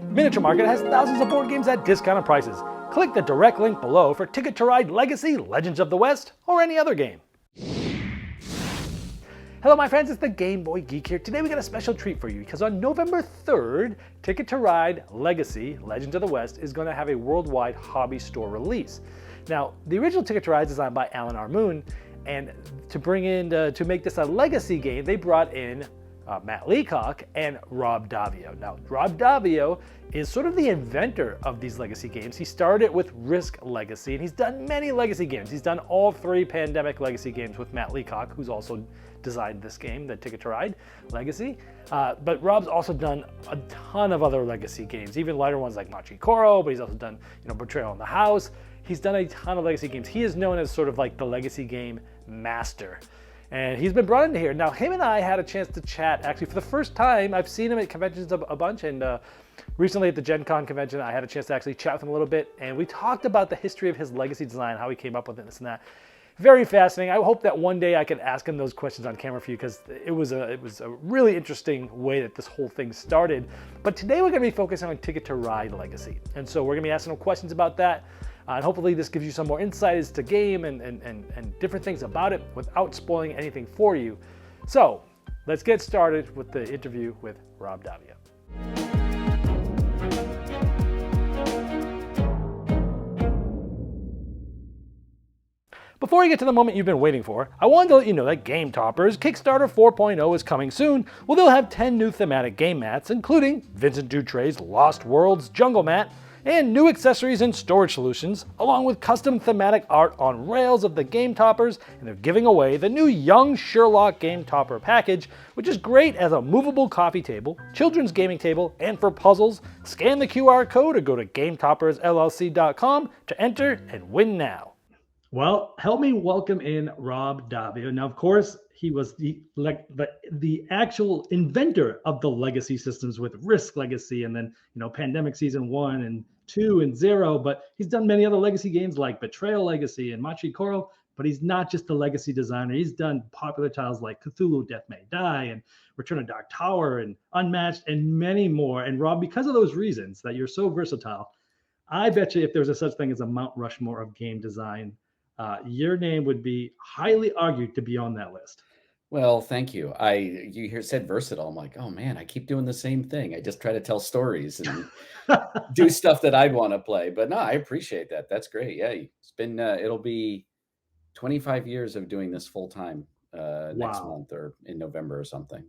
Miniature Market has thousands of board games at discounted prices. Click the direct link below for Ticket to Ride Legacy, Legends of the West, or any other game. Hello my friends, it's the Game Boy Geek here. Today we got a special treat for you because on November 3rd, Ticket to Ride Legacy, Legends of the West is going to have a worldwide hobby store release. Now, the original Ticket to Ride is designed by Alan R. Moon, and to make this a legacy game, they brought in Matt Leacock and Rob Daviau. Now, Rob Daviau is sort of the inventor of these legacy games. He started with Risk Legacy, and he's done many legacy games. He's done all three Pandemic legacy games with Matt Leacock, who's also designed this game, the Ticket to Ride Legacy. But Rob's also done a ton of other legacy games, even lighter ones like Machi Koro, but he's also done, Betrayal in the House. He's done a ton of legacy games. He is known as sort of like the legacy game master. And he's been brought into here. Now, him and I had a chance to chat, actually, for the first time. I've seen him at conventions a bunch, and recently at the Gen Con convention, I had a chance to actually chat with him a little bit, and we talked about the history of his legacy design, how he came up with it, this and that. Very fascinating. I hope that one day I could ask him those questions on camera for you, because it was a really interesting way that this whole thing started. But today we're going to be focusing on Ticket to Ride Legacy. And so we're going to be asking him questions about that. And hopefully this gives you some more insight as to game and different things about it without spoiling anything for you. So let's get started with the interview with Rob Daviau. Before we get to the moment you've been waiting for, I wanted to let you know that Game Toppers Kickstarter 4.0 is coming soon. Well, they'll have 10 new thematic game mats, including Vincent Dutray's Lost Worlds Jungle Mat, and new accessories and storage solutions, along with custom thematic art on rails of the Game Toppers, and they're giving away the new Young Sherlock Game Topper package, which is great as a movable coffee table, children's gaming table, and for puzzles. Scan the QR code or go to GameToppersLLC.com to enter and win now. Well, help me welcome in Rob Daviau. Now, of course, he was the actual inventor of the legacy systems with Risk Legacy, and then Pandemic Season 1 and 2 and 0. But he's done many other legacy games like Betrayal Legacy and Machi Koro. But he's not just a legacy designer. He's done popular titles like Cthulhu: Death May Die and Return of Dark Tower and Unmatched and many more. And Rob, because of those reasons that you're so versatile, I bet you if there's a such thing as a Mount Rushmore of game design, your name would be highly argued to be on that list. Well, thank you. You said versatile. I'm like, oh man, I keep doing the same thing. I just try to tell stories and do stuff that I'd want to play. But no, I appreciate that. That's great. Yeah, it's been it'll be 25 years of doing this full time next month or in November or something.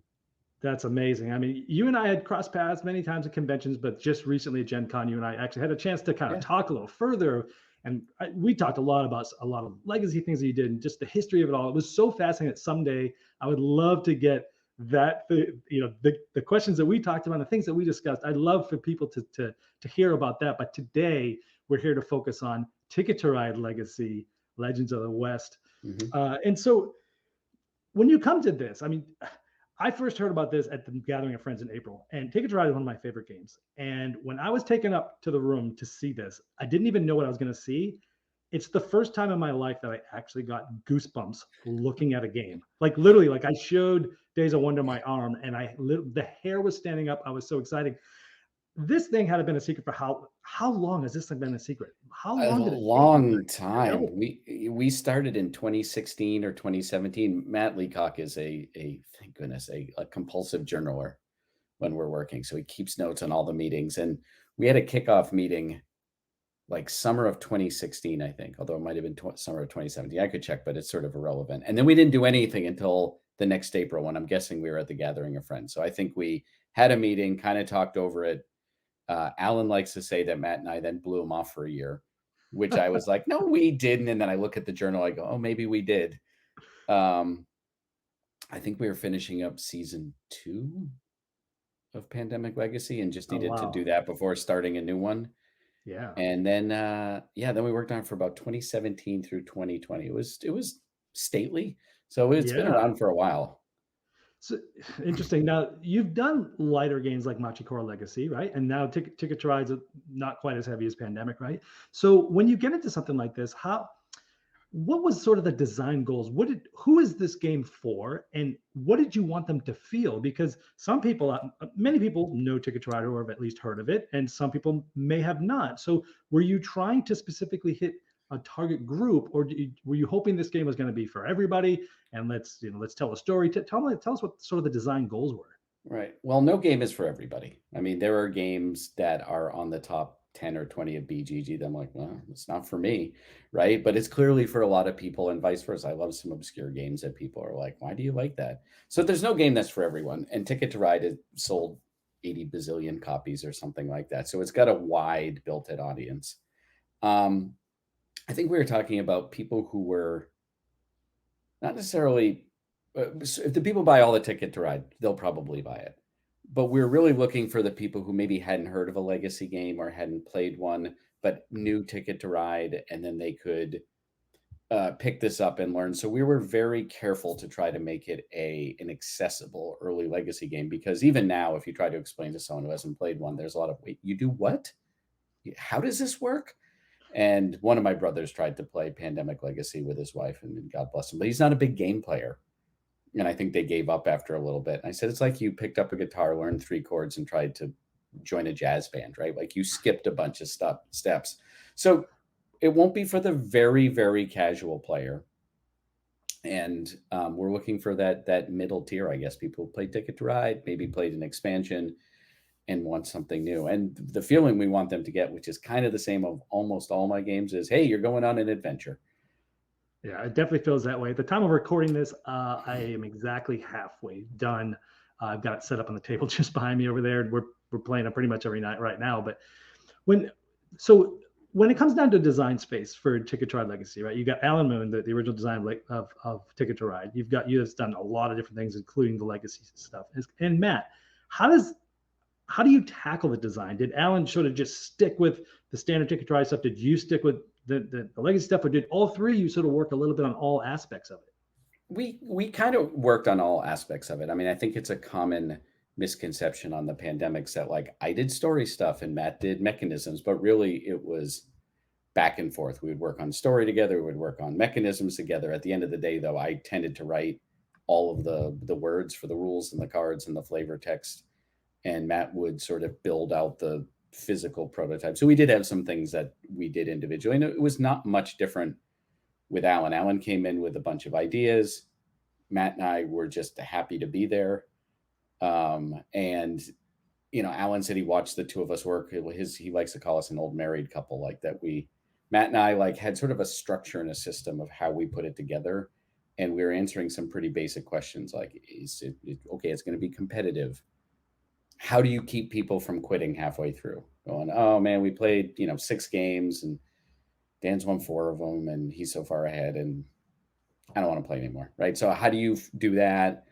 That's amazing. I mean, you and I had crossed paths many times at conventions, but just recently at Gen Con, you and I actually had a chance to kind of talk a little further. And we talked a lot about a lot of legacy things that you did and just the history of it all. It was so fascinating that someday I would love to get that, the questions that we talked about, the things that we discussed. I'd love for people to hear about that. But today we're here to focus on Ticket to Ride Legacy, Legends of the West. Mm-hmm. And so when you come to this, I mean, I first heard about this at the Gathering of Friends in April, and Ticket to Ride is one of my favorite games. And when I was taken up to the room to see this, I didn't even know what I was going to see. It's the first time in my life that I actually got goosebumps looking at a game. Like literally, like I showed Days of Wonder my arm, and the hair was standing up. I was so excited. This thing had been a secret for how long has this thing been a secret? How long did it take? A long time. We started in 2016 or 2017. Matt Leacock is thank goodness, a compulsive journaler when we're working. So he keeps notes on all the meetings. And we had a kickoff meeting like summer of 2016, I think, although it might have been summer of 2017. I could check, but it's sort of irrelevant. And then we didn't do anything until the next April when I'm guessing we were at the Gathering of Friends. So I think we had a meeting, kind of talked over it. Alan likes to say that Matt and I then blew him off for a year, which I was like, no, we didn't. And then I look at the journal, I go, oh, maybe we did. I think we were finishing up season 2 of Pandemic Legacy and just needed to do that before starting a new one. Yeah. And then, then we worked on it for about 2017 through 2020. It was stately. So it's been around for a while. So interesting. Now you've done lighter games like Machi Koro Legacy, right? And now Ticket to Ride's not quite as heavy as Pandemic, right? So when you get into something like this, what was sort of the design goals? Who is this game for, and what did you want them to feel? Because some people, many people know Ticket to Ride or have at least heard of it, and some people may have not. So, were you trying to specifically hit a target group, or were you hoping this game was going to be for everybody? And let's tell a story. Tell us what sort of the design goals were. Right. Well, no game is for everybody. I mean, there are games that are on the top 10 or 20 of BGG that I'm like, well, it's not for me, right? But it's clearly for a lot of people and vice versa. I love some obscure games that people are like, why do you like that? So there's no game that's for everyone. And Ticket to Ride is sold 80 bazillion copies or something like that. So it's got a wide built-in audience. Um, I think we were talking about people who were not necessarily, so if the people buy all the Ticket to Ride, they'll probably buy it. But we're really looking for the people who maybe hadn't heard of a legacy game or hadn't played one, but knew Ticket to Ride, and then they could pick this up and learn. So we were very careful to try to make it an accessible early legacy game, because even now, if you try to explain to someone who hasn't played one, there's a lot of, wait, you do what? How does this work? And one of my brothers tried to play Pandemic Legacy with his wife, and God bless him, but he's not a big game player. And I think they gave up after a little bit. And I said, it's like you picked up a guitar, learned 3 chords, and tried to join a jazz band, right? Like you skipped a bunch of steps. So it won't be for the very, very casual player. And we're looking for that middle tier, I guess. People who play Ticket to Ride, maybe played an expansion and want something new. And the feeling we want them to get, which is kind of the same of almost all my games, is, hey, you're going on an adventure. Yeah, it definitely feels that way. At the time of recording this, I am exactly halfway done. I've got it set up on the table just behind me over there. We're playing it pretty much every night right now. But when so when it comes down to design space for Ticket to Ride Legacy, right? You got Alan Moon, the original design of Ticket to Ride. You've got you that's done a lot of different things, including the legacy stuff. And Matt, how does how do you tackle the design? Did Alan sort of just stick with the standard Ticket to Ride stuff? Did you stick with the legacy stuff, or did all three you sort of work a little bit on all aspects of it? We kind of worked on all aspects of it. I mean, I think it's a common misconception on the pandemics that, like, I did story stuff and Matt did mechanisms, but really it was back and forth. We would work on story together, we would work on mechanisms together. At the end of the day, though, I tended to write all of the words for the rules and the cards and the flavor text, and Matt would sort of build out the physical prototype. So we did have some things that we did individually, and it was not much different with Alan. Alan came in with a bunch of ideas. Matt and I were just happy to be there. And Alan said he watched the two of us work. He likes to call us an old married couple, like that. Matt and I like had sort of a structure and a system of how we put it together, and we were answering some pretty basic questions like, is it okay? It's going to be competitive. How do you keep people from quitting halfway through? Going, oh man, we played 6 games and Dan's won 4 of them, and he's so far ahead, and I don't want to play anymore, right? So how do you do that?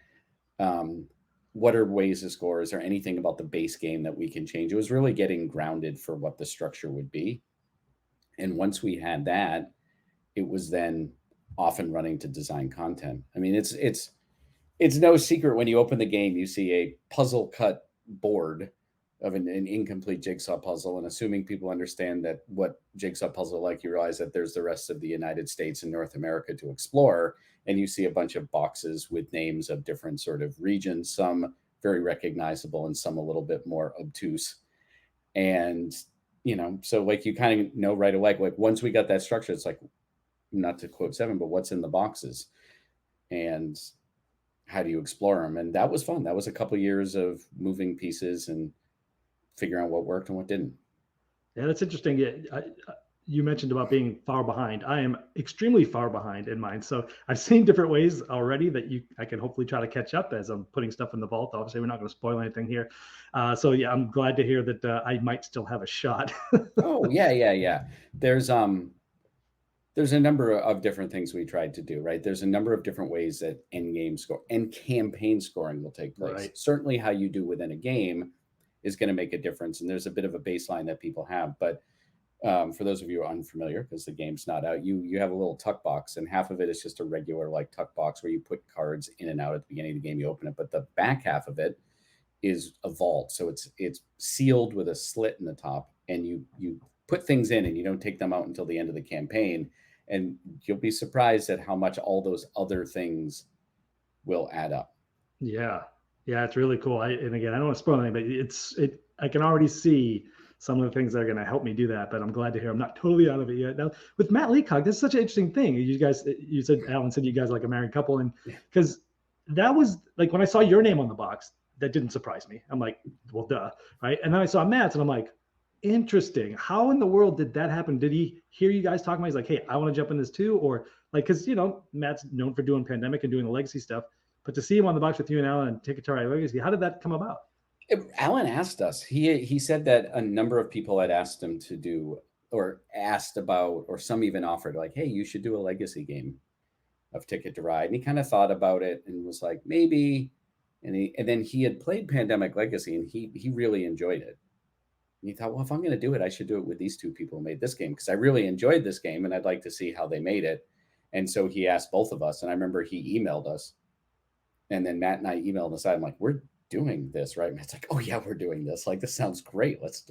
What are ways to score? Is there anything about the base game that we can change? It was really getting grounded for what the structure would be. And once we had that, it was then off and running to design content. I mean, it's no secret when you open the game, you see a puzzle cut board of an incomplete jigsaw puzzle, and assuming people understand that what jigsaw puzzle, like, you realize that there's the rest of the United States and North America to explore, and you see a bunch of boxes with names of different sort of regions, some very recognizable and some a little bit more obtuse. And so like you kind of know right away, like once we got that structure, it's like, not to quote Seven, but what's in the boxes and how do you explore them? And that was fun. That was a couple of years of moving pieces and figuring out what worked and what didn't. Yeah, that's interesting. Yeah, you mentioned about being far behind. I am extremely far behind in mine. So I've seen different ways already that I can hopefully try to catch up as I'm putting stuff in the vault. Obviously, we're not going to spoil anything here. So yeah, I'm glad to hear that I might still have a shot. Oh yeah. There's a number of different things we tried to do, right? There's a number of different ways that end game score and campaign scoring will take place. Right. Certainly how you do within a game is going to make a difference. And there's a bit of a baseline that people have. But for those of you who are unfamiliar, because the game's not out, you have a little tuck box, and half of it is just a regular like tuck box where you put cards in and out at the beginning of the game. You open it, but the back half of it is a vault. So it's sealed with a slit in the top, and you put things in and you don't take them out until the end of the campaign. And you'll be surprised at how much all those other things will add up. Yeah, yeah, it's really cool. And again, I don't want to spoil anything, but I can already see some of the things that are going to help me do that. But I'm glad to hear I'm not totally out of it yet. Now with Matt Leacock, this is such an interesting thing. You said Alan said you guys are like a married couple, and because that was like when I saw your name on the box, that didn't surprise me. I'm like, well, duh, right? And then I saw Matt's, and I'm like, interesting. How in the world did that happen? Did he hear you guys talking about? He's like, hey, I want to jump in this too, or like, because Matt's known for doing Pandemic and doing the legacy stuff. But to see him on the box with you and Alan and Ticket to Ride Legacy, how did that come about? Alan asked us. He said that a number of people had asked him to do, or asked about, or some even offered, like, "Hey, you should do a legacy game of Ticket to Ride." And he kind of thought about it and was like, "Maybe." And then he had played Pandemic Legacy, and he really enjoyed it. And he thought, "Well, if I'm going to do it, I should do it with these two people who made this game, because I really enjoyed this game, and I'd like to see how they made it." And so he asked both of us, and I remember he emailed us, and then Matt and I emailed aside. I'm like, "We're doing this, right?" Matt's like, "Oh yeah, we're doing this. Like, this sounds great. Let's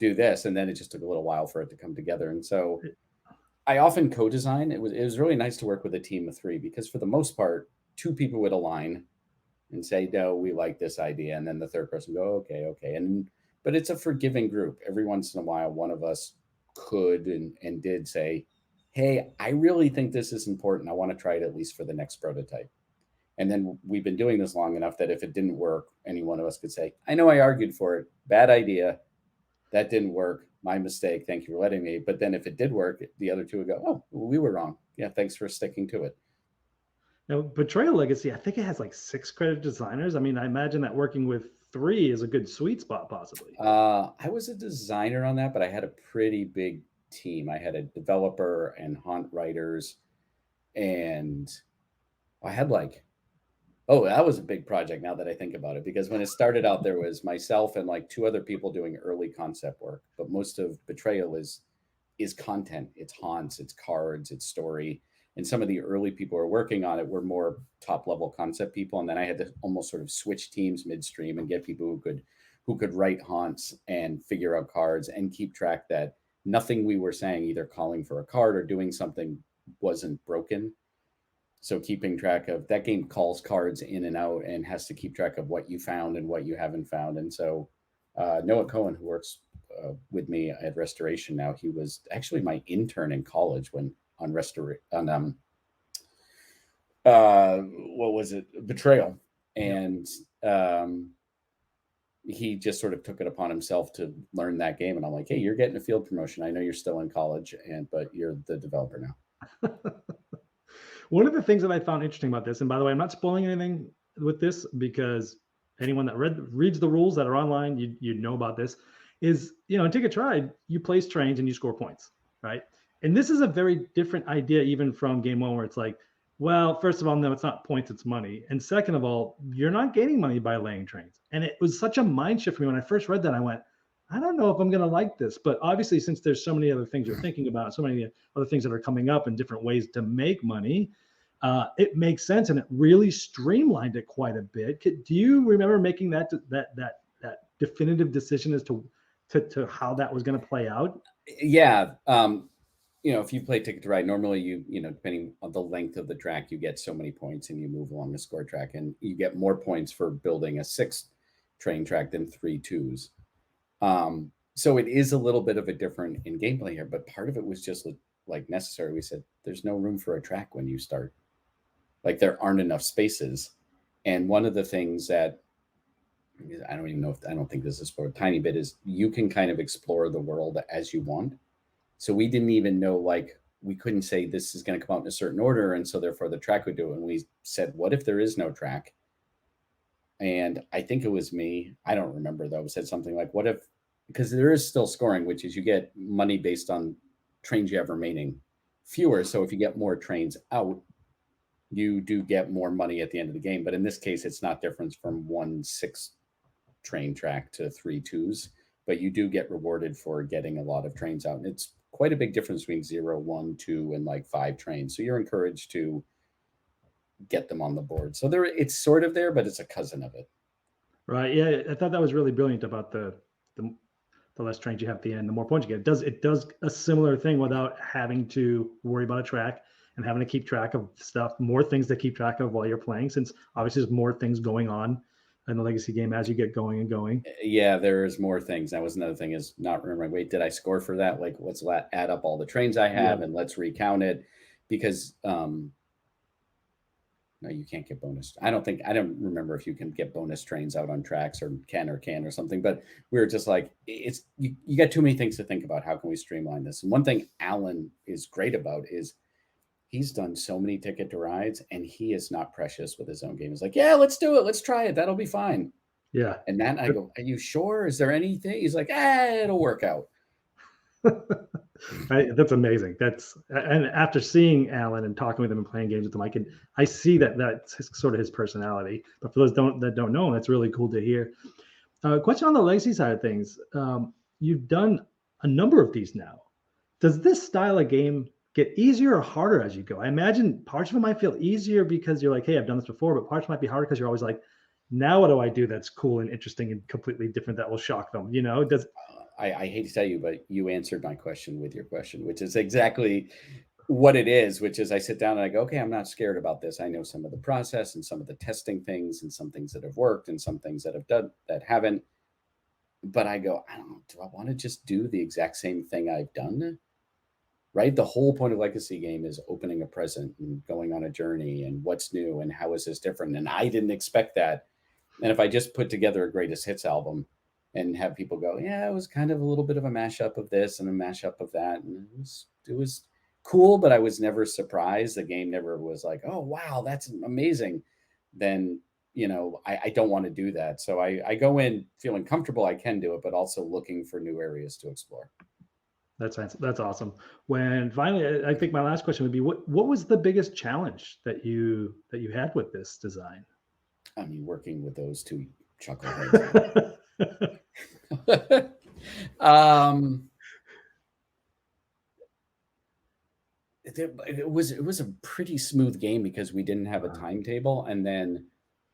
do this." And then it just took a little while for it to come together. And so I often co-design. It was really nice to work with a team of three, because for the most part, two people would align and say, "No, we like this idea," and then the third person go, "Okay, okay." But it's a forgiving group. Every once in a while, one of us could and did say, "Hey, I really think this is important. I want to try it at least for the next prototype." And then we've been doing this long enough that if it didn't work, any one of us could say, "I know I argued for it. Bad idea. That didn't work. My mistake. Thank you for letting me." But then if it did work, the other two would go, "Oh, we were wrong. Yeah, thanks for sticking to it." Now, Betrayal Legacy, I think it has like 6 credit designers. I mean, I imagine that working with 3 is a good sweet spot, possibly. I was a designer on that, but I had a pretty big team. I had a developer and haunt writers, and I had like, oh, that was a big project now that I think about it, because when it started out, there was myself and like two other people doing early concept work. But most of Betrayal is content. It's haunts, it's cards, it's story. And some of the early people who are working on it were more top level concept people. And then I had to almost sort of switch teams midstream and get people who could write haunts and figure out cards and keep track that nothing we were saying, either calling for a card or doing something, wasn't broken. So keeping track of that game calls cards in and out and has to keep track of what you found and what you haven't found. And so Noah Cohen, who works with me at Restoration now, he was actually my intern in college when on what was it, Betrayal. And he just sort of took it upon himself to learn that game. And I'm like, "Hey, you're getting a field promotion. I know you're still in college, but you're the developer now." One of the things that I found interesting about this, and by the way, I'm not spoiling anything with this because anyone that reads the rules that are online, you know about this, is in Ticket to Ride, you place trains and you score points, right? And this is a very different idea even from game one, where it's like, well, first of all, no, it's not points, it's money. And second of all, you're not gaining money by laying trains. And it was such a mind shift for me when I first read that. I went, I don't know if I'm going to like this. But obviously, since there's so many other things you're thinking about, so many other things that are coming up and different ways to make money, it makes sense, and it really streamlined it quite a bit. Do you remember making that definitive decision as to how that was going to play out? Yeah. If you play Ticket to Ride, normally depending on the length of the track, you get so many points and you move along the score track, and you get more points for building a 6 train track than 3 twos. So it is a little bit of a different in gameplay here, but part of it was just like necessary. We said, there's no room for a track when you start. Like, there aren't enough spaces. And one of the things that I don't think this is for a tiny bit, is you can kind of explore the world as you want. So we didn't even know, like, we couldn't say this is going to come out in a certain order, and so therefore the track would do it. And we said, what if there is no track? And I think it was me, I don't remember though, said something like, what if, because there is still scoring, which is you get money based on trains you have remaining fewer. So if you get more trains out, you do get more money at the end of the game. But in this case, it's not difference from 1 6-train track to 3 twos, but you do get rewarded for getting a lot of trains out. And it's quite a big difference between 0, 1, 2, and like 5 trains. So you're encouraged to get them on the board. So it's sort of there, but it's a cousin of it. Right. Yeah, I thought that was really brilliant about the the less trains you have at the end, the more points you get. It does a similar thing without having to worry about a track and having to keep track of stuff, more things to keep track of while you're playing, since obviously there's more things going on in the legacy game as you get going and going. Yeah, there's more things. That was another thing, is not remembering, wait, did I score for that? Like, let's add up all the trains I have, Yeah. and let's recount it, because no, you can't get bonus. I don't remember if you can get bonus trains out on tracks, or can or something, but we were just like, it's you got too many things to think about. How can we streamline this? And one thing Alan is great about is he's done so many Ticket to Rides, and he is not precious with his own game. He's like, yeah, let's do it. Let's try it. That'll be fine. Yeah. And Matt and I go, are you sure? Is there anything? He's like, it'll work out. That's amazing. And after seeing Alan and talking with him and playing games with him, I see that's sort of his personality. But for those that don't know him, that's really cool to hear. Question on the legacy side of things. You've done a number of these now. Does this style of game get easier or harder as you go? I imagine parts of it might feel easier because you're like, hey, I've done this before, but parts might be harder because you're always like, now what do I do that's cool and interesting and completely different that will shock them? I hate to tell you, but you answered my question with your question, which is exactly what it is, which is I sit down and I go, okay, I'm not scared about this. I know some of the process and some of the testing things and some things that have worked and some things that have done that haven't. But I go, I don't know, do I want to just do the exact same thing I've done? Right? The whole point of legacy game is opening a present and going on a journey and what's new and how is this different? And I didn't expect that. And if I just put together a greatest hits album and have people go, yeah, it was kind of a little bit of a mashup of this and a mashup of that, and it was cool, but I was never surprised. The game never was like, oh wow, that's amazing. Then I don't want to do that. So I go in feeling comfortable I can do it, but also looking for new areas to explore. That's awesome. When finally, I think my last question would be, what was the biggest challenge that you had with this design? I mean, working with those two chuckleheads. It was a pretty smooth game because we didn't have a timetable, and then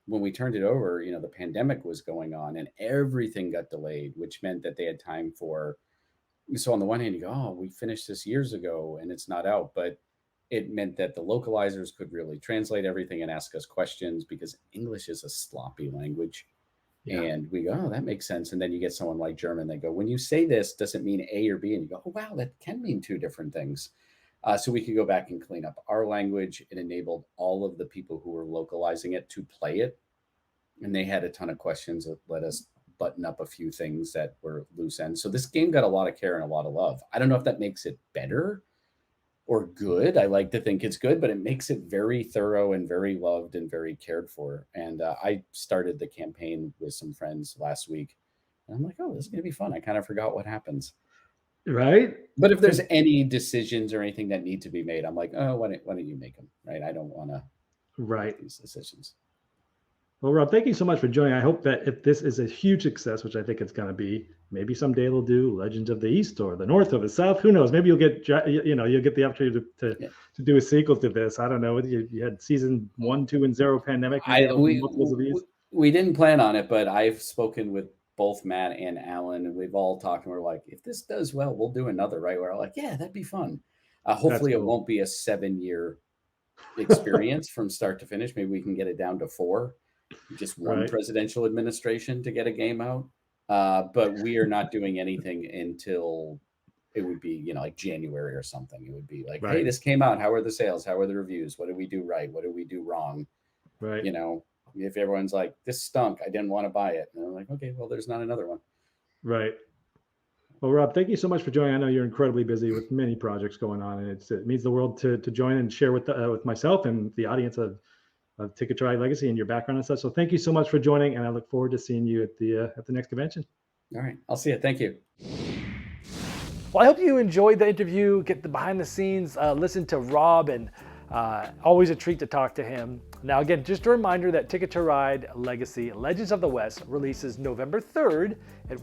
when we turned it over, the pandemic was going on and everything got delayed, which meant that they had time for. So on the one hand, you go, oh, we finished this years ago and it's not out, but it meant that the localizers could really translate everything and ask us questions, because English is a sloppy language. Yeah. And we go, oh, that makes sense. And then you get someone like German, they go, when you say this, does it mean A or B? And you go, oh, wow, that can mean two different things. So we could go back and clean up our language. It enabled all of the people who were localizing it to play it. And they had a ton of questions that let us button up a few things that were loose ends. So this game got a lot of care and a lot of love. I don't know if that makes it better or good. I like to think it's good, but it makes it very thorough and very loved and very cared for. And I started the campaign with some friends last week. And I'm like, oh, this is going to be fun. I kind of forgot what happens. Right. But if there's any decisions or anything that need to be made, I'm like, oh, why don't you make them? Right. I don't want to make these decisions. Well, Rob, thank you so much for joining. I hope that if this is a huge success, which I think it's going to be, maybe someday they'll do Legends of the East or the North or the South. Who knows? Maybe you'll get the opportunity to do a sequel to this. I don't know. You had season 1, 2, and 0 pandemic. We didn't plan on it, but I've spoken with both Matt and Alan, and we've all talked, and we're like, if this does well, we'll do another, right? We're like, yeah, that'd be fun. Hopefully it won't be a 7-year experience from start to finish. Maybe we can get it down to 4. Just one presidential administration to get a game out. But we are not doing anything until it would be, like January or something. It would be like, hey, this came out. How are the sales? How are the reviews? What did we do right? What did we do wrong? Right. If everyone's like, this stunk, I didn't want to buy it. And I'm like, okay, well, there's not another one. Right. Well, Rob, thank you so much for joining. I know you're incredibly busy with many projects going on, and it means the world to join and share with myself and the audience of Ticket to Ride Legacy and your background and such. So thank you so much for joining, and I look forward to seeing you at the next convention. All right, I'll see you. Thank you. Well, I hope you enjoyed the interview, get the behind the scenes, listen to Rob, and always a treat to talk to him. Now, again, just a reminder that Ticket to Ride Legacy Legends of the West releases November 3rd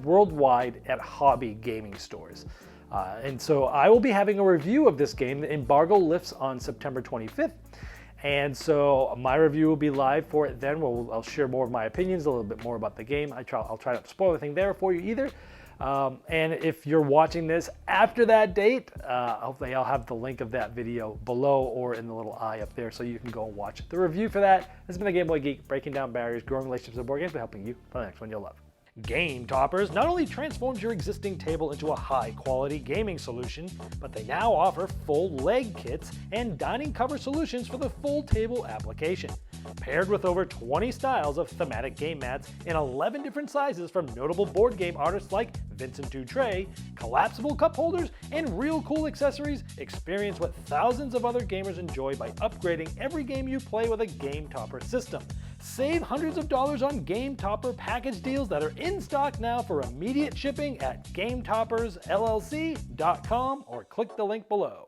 worldwide at hobby gaming stores. And so I will be having a review of this game. The embargo lifts on September 25th. And so my review will be live for it then. I'll share more of my opinions, a little bit more about the game. I'll try not to spoil anything there for you either. And if you're watching this after that date, hopefully I'll have the link of that video below or in the little eye up there so you can go and watch the review for that. This has been the Game Boy Geek, breaking down barriers, growing relationships with board games, but helping you find the next one you'll love. Game Toppers not only transforms your existing table into a high-quality gaming solution, but they now offer full leg kits and dining cover solutions for the full table application. Paired with over 20 styles of thematic game mats in 11 different sizes from notable board game artists like Vincent Dutray, collapsible cup holders, and real cool accessories, experience what thousands of other gamers enjoy by upgrading every game you play with a Game Topper system. Save hundreds of dollars on Game Topper package deals that are in stock now for immediate shipping at GameToppersLLC.com or click the link below.